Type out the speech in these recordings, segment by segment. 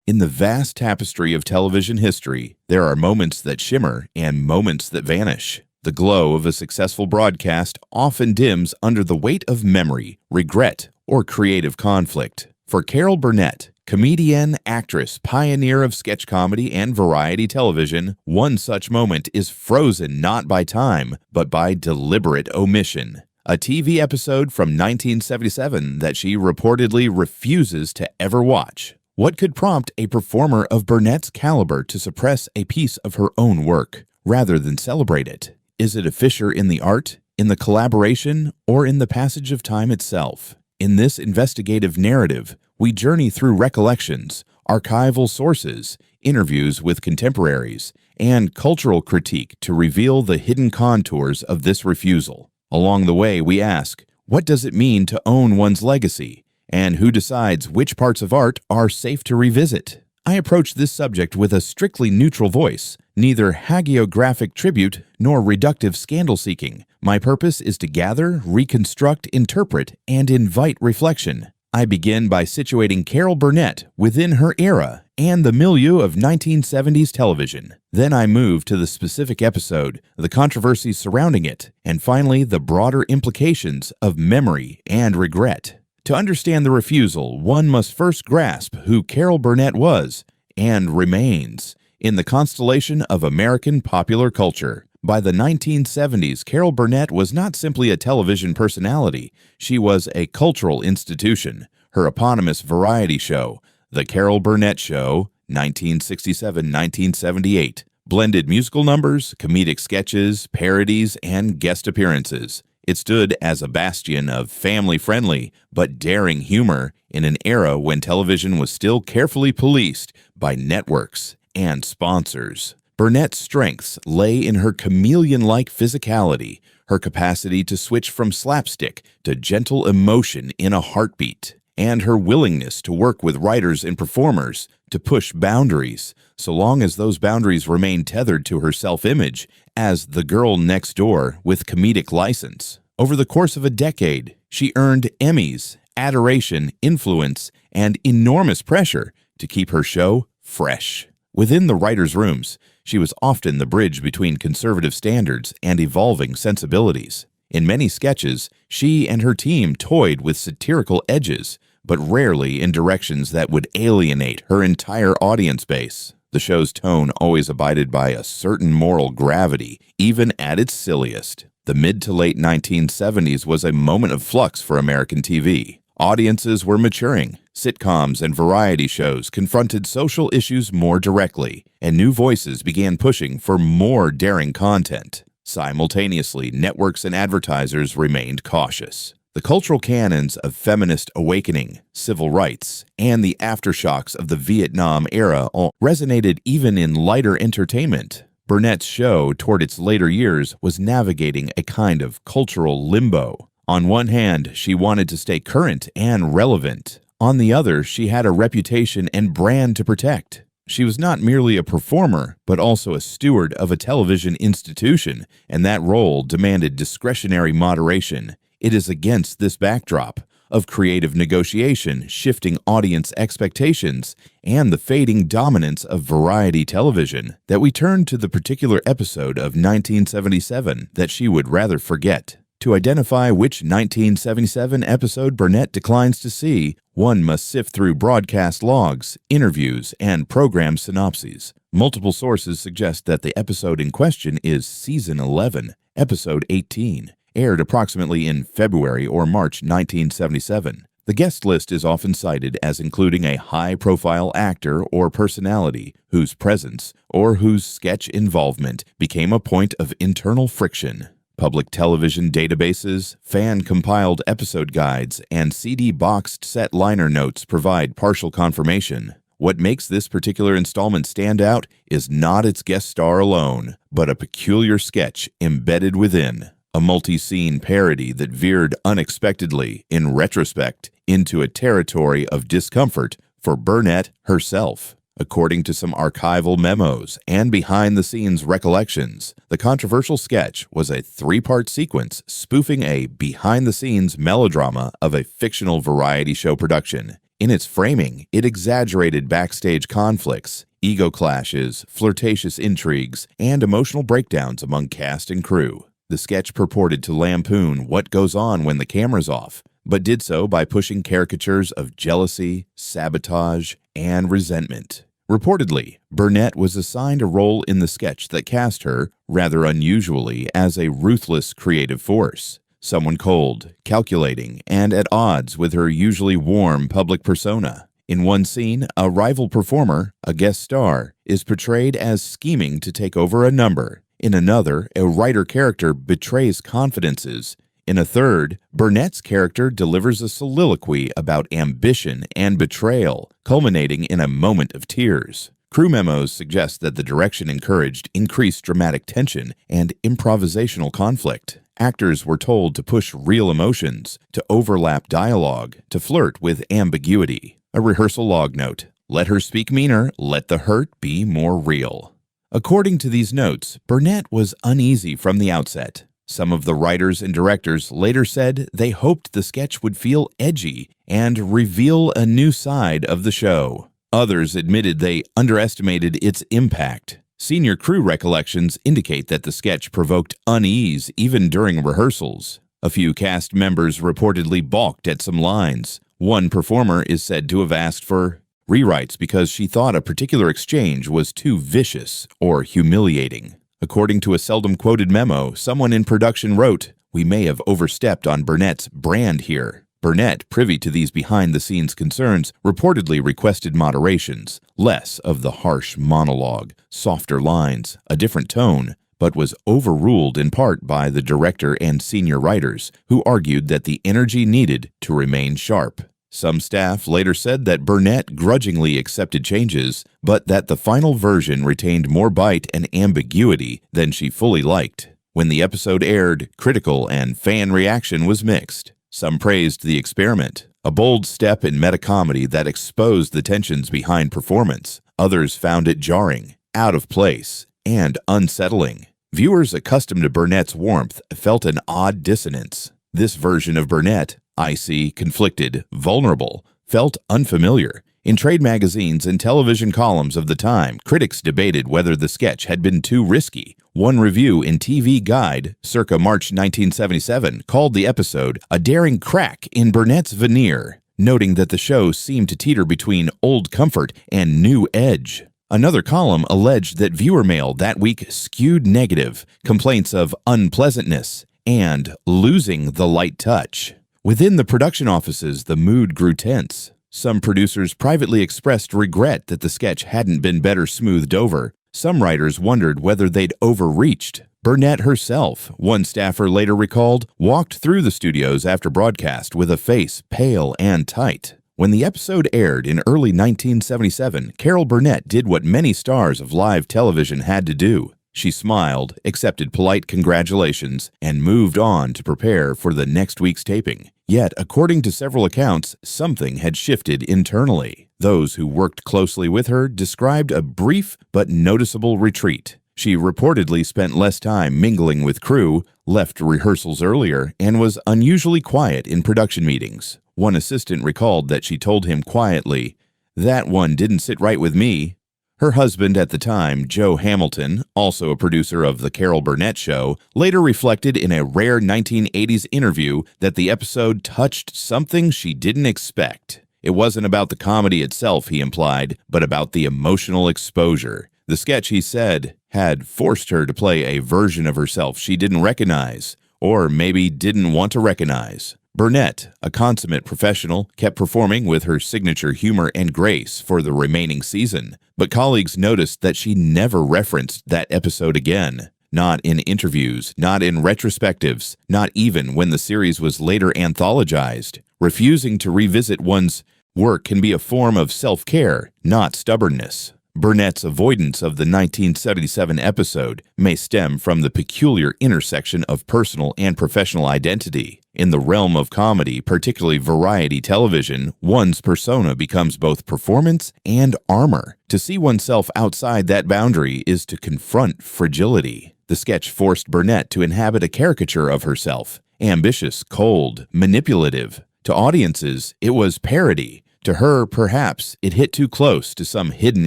In the vast tapestry of television history, there are moments that shimmer and moments that vanish. The glow of a successful broadcast often dims under the weight of memory, regret, or creative conflict. For Carol Burnett, comedian, actress, pioneer of sketch comedy and variety television, one such moment is frozen not by time, but by deliberate omission. A TV episode from 1977 that she reportedly refuses to ever watch. What could prompt a performer of Burnett's caliber to suppress a piece of her own work, rather than celebrate it? Is it a fissure in the art, in the collaboration, or in the passage of time itself? In this investigative narrative, we journey through recollections, archival sources, interviews with contemporaries, and cultural critique to reveal the hidden contours of this refusal. Along the way, we ask, what does it mean to own one's legacy? And who decides which parts of art are safe to revisit? I approach this subject with a strictly neutral voice, neither hagiographic tribute nor reductive scandal-seeking. My purpose is to gather, reconstruct, interpret, and invite reflection. I begin by situating Carol Burnett within her era and the milieu of 1970s television. Then I move to the specific episode, the controversies surrounding it, and finally the broader implications of memory and regret. To understand the refusal, one must first grasp who Carol Burnett was and remains in the constellation of American popular culture. By the 1970s, Carol Burnett was not simply a television personality, she was a cultural institution. Her eponymous variety show, The Carol Burnett Show, 1967-1978, blended musical numbers, comedic sketches, parodies, and guest appearances. It stood as a bastion of family-friendly but daring humor in an era when television was still carefully policed by networks and sponsors. Burnett's strengths lay in her chameleon-like physicality, her capacity to switch from slapstick to gentle emotion in a heartbeat, and her willingness to work with writers and performers to push boundaries, so long as those boundaries remained tethered to her self-image as the girl next door with comedic license. Over the course of a decade, she earned Emmys, adoration, influence, and enormous pressure to keep her show fresh. Within the writers' rooms, she was often the bridge between conservative standards and evolving sensibilities. In many sketches, she and her team toyed with satirical edges, but rarely in directions that would alienate her entire audience base. The show's tone always abided by a certain moral gravity, even at its silliest. The mid to late 1970s was a moment of flux for American TV. Audiences were maturing, sitcoms and variety shows confronted social issues more directly, and new voices began pushing for more daring content. Simultaneously, networks and advertisers remained cautious. The cultural canons of feminist awakening, civil rights, and the aftershocks of the Vietnam era all resonated even in lighter entertainment. Burnett's show, toward its later years, was navigating a kind of cultural limbo. On one hand, she wanted to stay current and relevant. On the other, she had a reputation and brand to protect. She was not merely a performer, but also a steward of a television institution, and that role demanded discretionary moderation. It is against this backdrop of creative negotiation, shifting audience expectations, and the fading dominance of variety television that we turn to the particular episode of 1977 that she would rather forget. To identify which 1977 episode Burnett declines to see, one must sift through broadcast logs, interviews, and program synopses. Multiple sources suggest that the episode in question is Season 11, Episode 18, aired approximately in February or March 1977. The guest list is often cited as including a high-profile actor or personality whose presence or whose sketch involvement became a point of internal friction. Public television databases, fan-compiled episode guides, and CD-boxed set liner notes provide partial confirmation. What makes this particular installment stand out is not its guest star alone, but a peculiar sketch embedded within. A multi-scene parody that veered unexpectedly, in retrospect, into a territory of discomfort for Burnett herself. According to some archival memos and behind-the-scenes recollections, the controversial sketch was a three-part sequence spoofing a behind-the-scenes melodrama of a fictional variety show production. In its framing, it exaggerated backstage conflicts, ego clashes, flirtatious intrigues, and emotional breakdowns among cast and crew. The sketch purported to lampoon what goes on when the camera's off, but did so by pushing caricatures of jealousy, sabotage, and resentment. Reportedly, Burnett was assigned a role in the sketch that cast her, rather unusually, as a ruthless creative force. Someone cold, calculating, and at odds with her usually warm public persona. In one scene, a rival performer, a guest star, is portrayed as scheming to take over a number. In another, a writer character betrays confidences. In a third, Burnett's character delivers a soliloquy about ambition and betrayal, culminating in a moment of tears. Crew memos suggest that the direction encouraged increased dramatic tension and improvisational conflict. Actors were told to push real emotions, to overlap dialogue, to flirt with ambiguity. A rehearsal log note: let her speak meaner, let the hurt be more real. According to these notes, Burnett was uneasy from the outset. Some of the writers and directors later said they hoped the sketch would feel edgy and reveal a new side of the show. Others admitted they underestimated its impact. Senior crew recollections indicate that the sketch provoked unease even during rehearsals. A few cast members reportedly balked at some lines. One performer is said to have asked for rewrites because she thought a particular exchange was too vicious or humiliating. According to a seldom-quoted memo, someone in production wrote, "We may have overstepped on Burnett's brand here." Burnett, privy to these behind-the-scenes concerns, reportedly requested moderations, less of the harsh monologue, softer lines, a different tone, but was overruled in part by the director and senior writers, who argued that the energy needed to remain sharp. Some staff later said that Burnett grudgingly accepted changes, but that the final version retained more bite and ambiguity than she fully liked. When the episode aired, critical and fan reaction was mixed. Some praised the experiment, a bold step in meta-comedy that exposed the tensions behind performance. Others found it jarring, out of place, and unsettling. Viewers accustomed to Burnett's warmth felt an odd dissonance. This version of Burnett, icy, conflicted, vulnerable, felt unfamiliar. In trade magazines and television columns of the time, critics debated whether the sketch had been too risky. One review in TV Guide, circa March 1977, called the episode a daring crack in Burnett's veneer, noting that the show seemed to teeter between old comfort and new edge. Another column alleged that viewer mail that week skewed negative, complaints of unpleasantness, and losing the light touch. Within the production offices, the mood grew tense. Some producers privately expressed regret that the sketch hadn't been better smoothed over. Some writers wondered whether they'd overreached. Burnett herself, one staffer later recalled, walked through the studios after broadcast with a face pale and tight. When the episode aired in early 1977, Carol Burnett did what many stars of live television had to do. She smiled, accepted polite congratulations, and moved on to prepare for the next week's taping. Yet, according to several accounts, something had shifted internally. Those who worked closely with her described a brief but noticeable retreat. She reportedly spent less time mingling with crew, left rehearsals earlier, and was unusually quiet in production meetings. One assistant recalled that she told him quietly, "That one didn't sit right with me." Her husband at the time, Joe Hamilton, also a producer of The Carol Burnett Show, later reflected in a rare 1980s interview that the episode touched something she didn't expect. It wasn't about the comedy itself, he implied, but about the emotional exposure. The sketch, he said, had forced her to play a version of herself she didn't recognize, or maybe didn't want to recognize. Burnett, a consummate professional, kept performing with her signature humor and grace for the remaining season, but colleagues noticed that she never referenced that episode again. Not in interviews, not in retrospectives, not even when the series was later anthologized. Refusing to revisit one's work can be a form of self-care, not stubbornness. Burnett's avoidance of the 1977 episode may stem from the peculiar intersection of personal and professional identity. In the realm of comedy, particularly variety television, one's persona becomes both performance and armor. To see oneself outside that boundary is to confront fragility. The sketch forced Burnett to inhabit a caricature of herself, ambitious, cold, manipulative. To audiences, it was parody. To her, perhaps, it hit too close to some hidden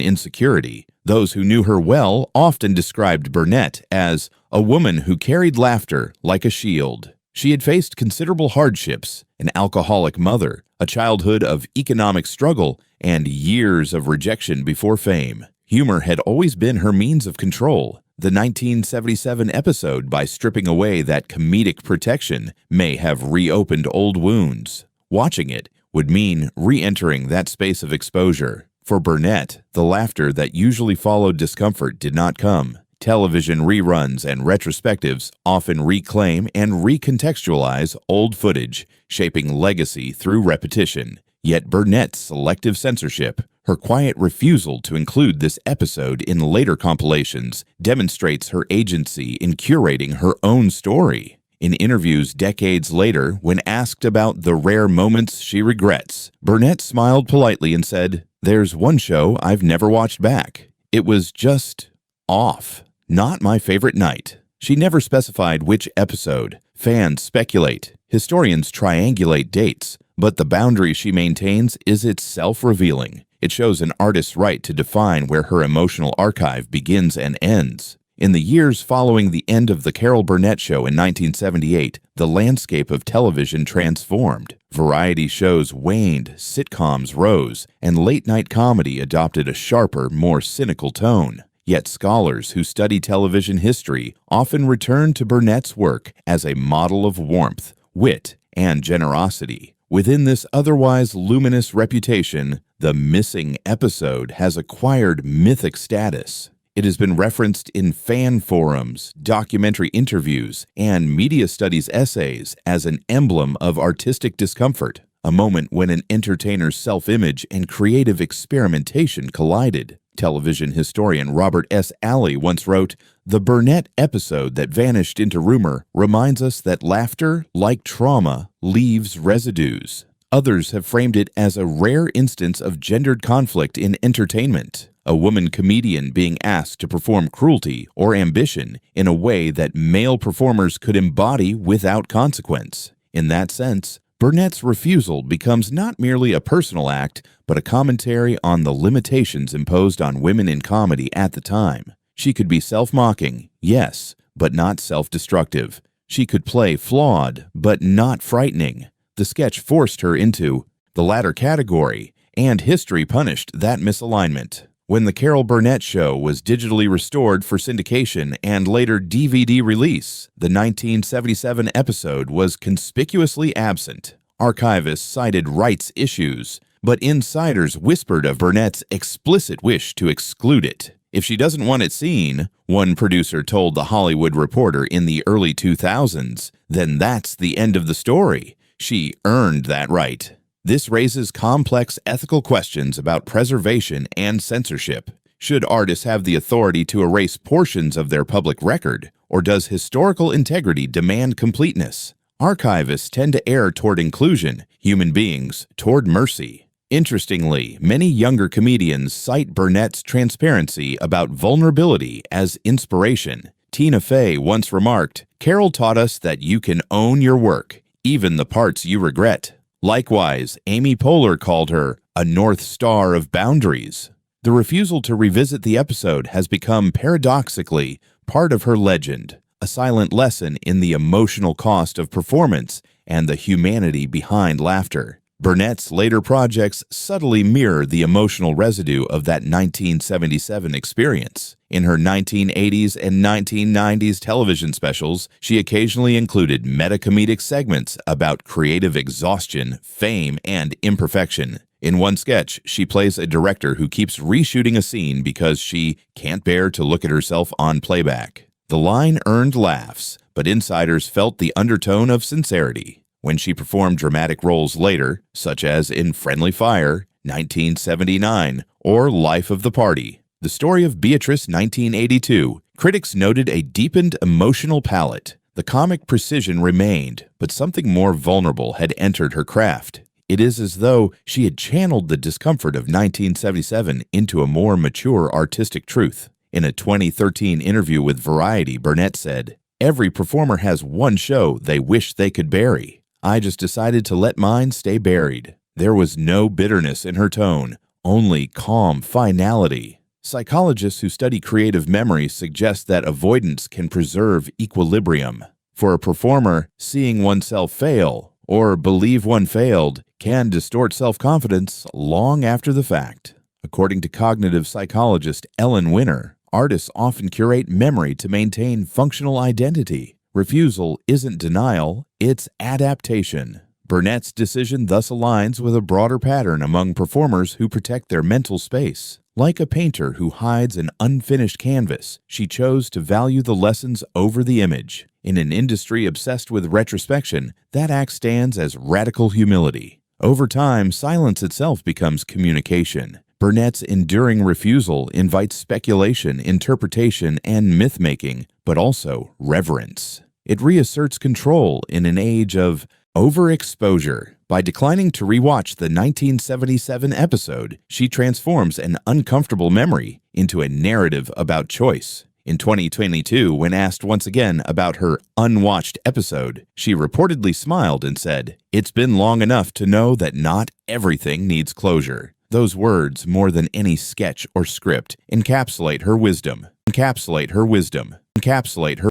insecurity. Those who knew her well often described Burnett as a woman who carried laughter like a shield. She had faced considerable hardships, an alcoholic mother, a childhood of economic struggle, and years of rejection before fame. Humor had always been her means of control. The 1977 episode, by stripping away that comedic protection, may have reopened old wounds. Watching it would mean re-entering that space of exposure. For Burnett, the laughter that usually followed discomfort did not come. Television reruns and retrospectives often reclaim and recontextualize old footage, shaping legacy through repetition. Yet Burnett's selective censorship, her quiet refusal to include this episode in later compilations, demonstrates her agency in curating her own story. In interviews decades later, when asked about the rare moments she regrets, Burnett smiled politely and said, "There's one show I've never watched back. It was just off. Not my favorite night." She never specified which episode. Fans speculate, historians triangulate dates, but the boundary she maintains is itself revealing. It shows an artist's right to define where her emotional archive begins and ends. In the years following the end of The Carol Burnett Show in 1978, the landscape of television transformed. Variety shows waned, sitcoms rose, and late-night comedy adopted a sharper, more cynical tone. Yet scholars who study television history often return to Burnett's work as a model of warmth, wit, and generosity. Within this otherwise luminous reputation, the missing episode has acquired mythic status. It has been referenced in fan forums, documentary interviews, and media studies essays as an emblem of artistic discomfort, a moment when an entertainer's self-image and creative experimentation collided. Television historian Robert S. Alley once wrote, "The Burnett episode that vanished into rumor reminds us that laughter, like trauma, leaves residues." Others have framed it as a rare instance of gendered conflict in entertainment, a woman comedian being asked to perform cruelty or ambition in a way that male performers could embody without consequence. In that sense, Burnett's refusal becomes not merely a personal act, but a commentary on the limitations imposed on women in comedy at the time. She could be self-mocking, yes, but not self-destructive. She could play flawed, but not frightening. The sketch forced her into the latter category, and history punished that misalignment. When The Carol Burnett Show was digitally restored for syndication and later DVD release, the 1977 episode was conspicuously absent. Archivists cited rights issues, but insiders whispered of Burnett's explicit wish to exclude it. "If she doesn't want it seen," one producer told The Hollywood Reporter in the early 2000s, "then that's the end of the story. She earned that right." This raises complex ethical questions about preservation and censorship. Should artists have the authority to erase portions of their public record, or does historical integrity demand completeness? Archivists tend to err toward inclusion, human beings toward mercy. Interestingly, many younger comedians cite Burnett's transparency about vulnerability as inspiration. Tina Fey once remarked, "Carol taught us that you can own your work, even the parts you regret." Likewise, Amy Poehler called her a North Star of boundaries. The refusal to revisit the episode has become, paradoxically, part of her legend, a silent lesson in the emotional cost of performance and the humanity behind laughter. Burnett's later projects subtly mirror the emotional residue of that 1977 experience. In her 1980s and 1990s television specials, she occasionally included meta-comedic segments about creative exhaustion, fame, and imperfection. In one sketch, she plays a director who keeps reshooting a scene because she can't bear to look at herself on playback. The line earned laughs, but insiders felt the undertone of sincerity. When she performed dramatic roles later, such as in Friendly Fire, 1979, or Life of the Party, The Story of Beatrice, 1982, critics noted a deepened emotional palette. The comic precision remained, but something more vulnerable had entered her craft. It is as though she had channeled the discomfort of 1977 into a more mature artistic truth. In a 2013 interview with Variety, Burnett said, "Every performer has one show they wish they could bury. I just decided to let mine stay buried. There was no bitterness in her tone, only calm finality. Psychologists who study creative memory suggest that avoidance can preserve equilibrium. For a performer, seeing oneself fail or believe one failed can distort self-confidence long after the fact. According to cognitive psychologist Ellen Winner, artists often curate memory to maintain functional identity. Refusal isn't denial, it's adaptation. Burnett's decision thus aligns with a broader pattern among performers who protect their mental space. Like a painter who hides an unfinished canvas, she chose to value the lessons over the image. In an industry obsessed with retrospection, that act stands as radical humility. Over time, silence itself becomes communication. Burnett's enduring refusal invites speculation, interpretation, and myth-making, but also reverence. It reasserts control in an age of overexposure. By declining to rewatch the 1977 episode, she transforms an uncomfortable memory into a narrative about choice. In 2022, when asked once again about her unwatched episode, she reportedly smiled and said, "It's been long enough to know that not everything needs closure." Those words, more than any sketch or script, encapsulate her wisdom.